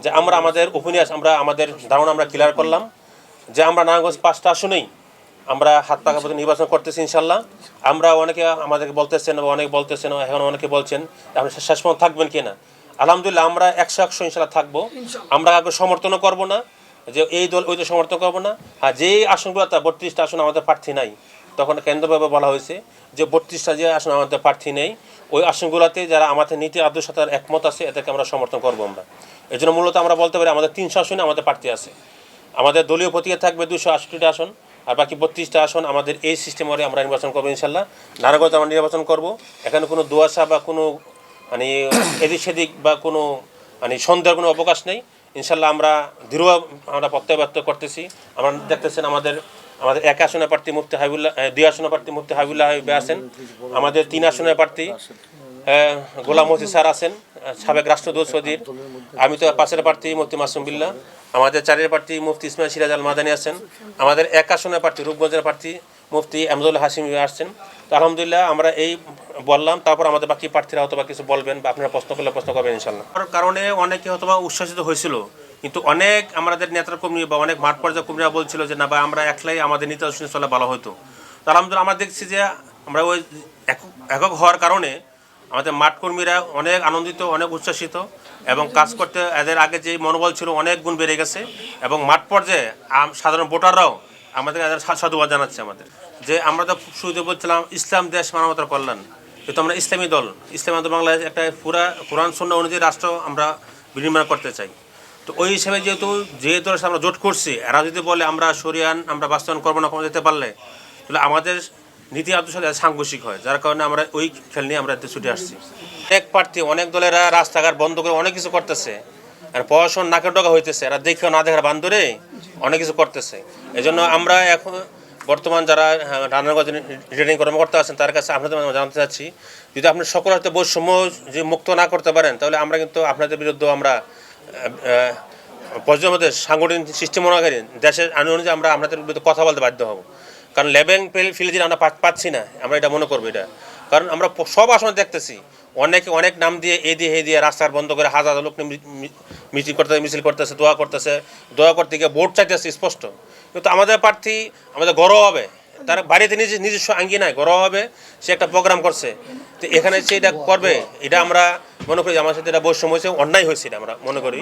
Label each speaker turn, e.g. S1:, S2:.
S1: যে আমরা আমাদের ওপিনিয়ন আমাদের ধারণা আমরা ক্লিয়ার করলাম যে আমরা নারায়ণগঞ্জ 5টা আসনেই আমরা হাত পাকা পর্যন্ত নির্বাচন করতেছি ইনশাল্লাহ। আমরা অনেকে আমাদেরকে বলতেছেন, অনেকে বলতেছেন, এখন অনেকে বলছেন আপনি শেষ পর্যন্ত থাকবেন কিনা। আলহামদুলিল্লাহ আমরা 100% ইনশাল্লাহ থাকবো। আমরা কাউকে সমর্থনও করবো না যে এই দল ওই দল সমর্থন করবো না। হ্যাঁ, যেই আসনগুলোতে 32টা আসন আমাদের প্রার্থী নাই, তখন কেন্দ্রভাবে বলা হয়েছে যে 32টা যে আসন আমাদের প্রার্থী নেই, ওই আসনগুলোতে যারা আমাদের নীতি আদর্শের সাথে একমত আছে এদেরকে আমরা সমর্থন করবো। আমরা এই জন্য মূলত আমরা বলতে পারি আমাদের 300 আসনে আমাদের প্রার্থী আছে। আমাদের দলীয় প্রতীকে থাকবে 268টা আসন, আর বাকি 32টা আসন আমাদের এই সিস্টেমে আমরা নির্বাচন করবো ইনশাল্লাহ। নারায়ণগঞ্জ আমরা নির্বাচন করব। এখানে কোনো দুয়াশা বা কোনো মানে এদিক সেদিক বা কোনো মানে সন্দেহের কোনো অবকাশ নেই। ইনশাল্লাহ আমরা দৃঢ় আমরা প্রত্যয় ব্যক্ত করতেছি। আমরা দেখতেছেন আমাদের 1 আসনের প্রার্থী মুফতি হাবিবুল্লাহ, 2 আসনের প্রার্থী মুফতি হাবিবুল্লাহ আছেন, আমাদের 3 আসনের প্রার্থী গোলাম মসজিদ স্যার আছেন, সাবেক রাষ্ট্রদূত সৌদির। আমি তো 5-এর প্রার্থী মুফতি মাসুম বিল্লাহ। আমাদের 4-এর প্রার্থী মুফতি ইসমাইল সিরাজ আল মাদানী আছেন। আমাদের 1 আসনের প্রার্থী রূপগঞ্জের প্রার্থী মুফতি আমজুল হাসিম আসছেন। তো আলহামদুলিল্লাহ আমরা এই বললাম, তারপর আমাদের বাকি প্রার্থীরা হয়তো বা কিছু বলবেন বা আপনারা প্রশ্ন করলে প্রশ্ন করবেন ইনশাল্লাহ। কারণে অনেকে হয়তো বা উচ্ছ্বাসিত হয়েছিল, কিন্তু অনেক আমাদের নেতার কর্মী বা অনেক মাঠ পর্যায়ে কর্মীরা বলছিল যে না ভাই আমরা একলাই আমাদের নীতি আদর্শ চলে ভালো হতো। তো আলহামদুলিল্লাহ আমরা দেখছি যে আমরা ওই একক হওয়ার কারণে আমাদের মাঠ কর্মীরা অনেক আনন্দিত, অনেক উচ্ছ্বাসিত এবং কাজ করতে এদের আগে যে মনোবল ছিল অনেক গুণ বেড়ে গেছে। এবং মাঠ পর্যায়ে সাধারণ ভোটাররাও আমাদের সাধুবাদ জানাচ্ছে আমাদের, যে আমরা তো শুরুতে বলছিলাম ইসলাম দেশ মানবতার কল্যাণ, যেহেতু আমরা ইসলামী দল, ইসলামী দল বাংলাদেশ একটা পুরা কোরআন সুন্নাহ অনুযায়ী রাষ্ট্র আমরা বিনির্মাণ করতে চাই। তো ওই হিসেবে যেহেতু যে দলের সাথে আমরা জোট করছি, এরা যদি বলে আমরা সরিয়ান আমরা বাস্তবায়ন করবো না কোনো যেতে পারলে, তাহলে আমাদের নীতি আদর্শ সাংঘর্ষিক হয়, যার কারণে আমরা ওই খেল নিয়ে আমরা ছুটে আসছি। অনেক প্রার্থী অনেক দলেরা রাস্তাঘাট বন্ধ করে অনেক কিছু করতেছে, আর পড়াশোনা নাকের ডগা হইতেছে, এরা দেখেও না দেখার বান্ধরে অনেক কিছু করতেছে। এই জন্য আমরা এখন বর্তমান যারা রান্নাগঞ্জ রিটার্নিং কর্মকর্তা আছেন তার কাছে আপনাদের জানতে চাচ্ছি, যদি আপনি সকল হাতে বৈষম্য যে মুক্ত না করতে পারেন, তাহলে আমরা কিন্তু আপনাদের বিরুদ্ধে আমরা পর্যায়ে সাংগঠনিক সিস্টেম মনে করি দেশের আইন অনুযায়ী আমরা আপনাদের বিরুদ্ধে কথা বলতে বাধ্য হব। কারণ লেভেল ফিল্ড যদি আমরা পাচ্ছি না, আমরা এটা মনে করবো এটা। কারণ আমরা সব আসনে দেখতেছি অনেকে অনেক নাম দিয়ে এই দিয়ে রাস্তার বন্ধ করে হাজার লোক মিছিল করতেছে, দোয়া করতে গিয়ে ভোট চাইতেছে স্পষ্ট। কিন্তু আমাদের প্রার্থী আমাদের গর্ব হবে, তার বাড়িতে নিজস্ব আঙ্গিনায় গর্ব হবে, সে একটা প্রোগ্রাম করছে, তো এখানে সে এটা করবে, এটা আমরা মনে করি আমার সাথে এটা বৈষম্য হয়েছে, অন্যায় হয়েছে, এটা আমরা মনে করি।